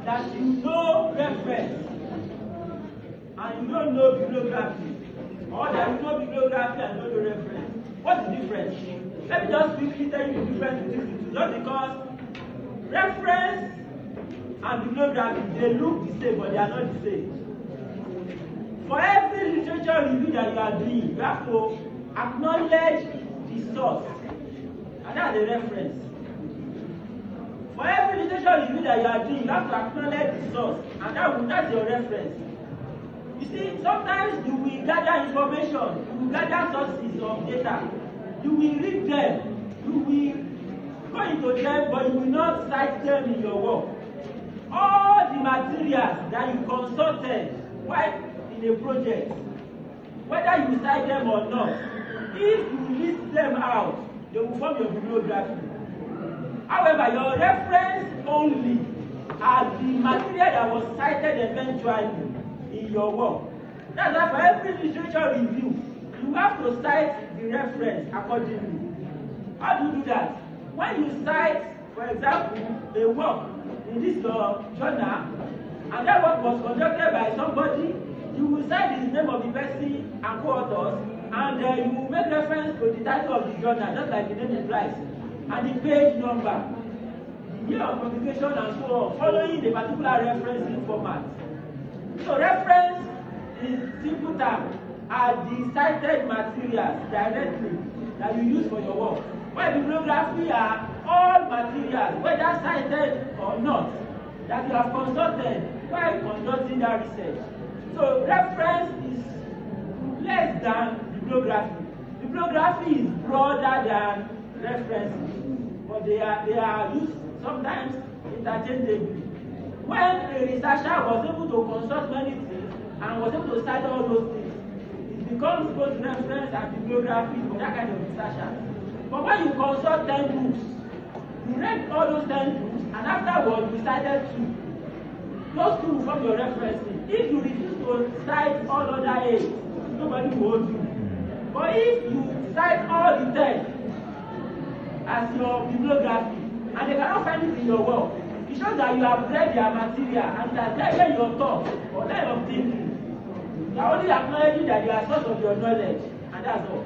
that you know reference and you don't know bibliography, or that you know bibliography and don't know reference. What's the difference? Let me just quickly tell you the difference between the two. Just because reference and bibliography, they look the same, but they are not the same. For every literature review that you are doing, you have to acknowledge the source, and that's the reference. For every literature review that you are doing, you have to acknowledge the source, and that's your reference. You see, sometimes you will gather information, you will gather sources of data, you will read them, you will go into them, but you will not cite them in your work. All the materials that you consulted while in a project, whether you cite them or not, if you list them out, they will form your bibliography. However, your reference only are the material that was cited eventually in your work. That's why for every literature review, you have to cite the reference accordingly. How do you do that? When you cite, for example, a work in this journal, and that work was conducted by somebody, you will cite the name of the person and co-authors, and you will make reference to the title of the journal, just like the name implies, and the page number, the year of publication, and so on, following the particular referencing format. So reference, in simple terms, are the cited materials directly that you use for your work. While bibliography are all materials, whether cited or not, that you have consulted while conducting that research. So reference is less than bibliography. Bibliography is broader than references, but they are used sometimes interchangeably. When a researcher was able to consult many things and was able to cite all those things, it becomes both reference and bibliography for that kind of researcher. But when you consult 10 books, you read all those 10 books, and afterwards you cited 2. Those 2 will form your referencing. If you refuse to cite all other 8, nobody will hold you. But if you cite all the 10 as your bibliography, and they cannot find it in your work, it shows that you have read their material and it has guided your thought or line of thinking. You are only acknowledging that they are source of your knowledge, and that's all.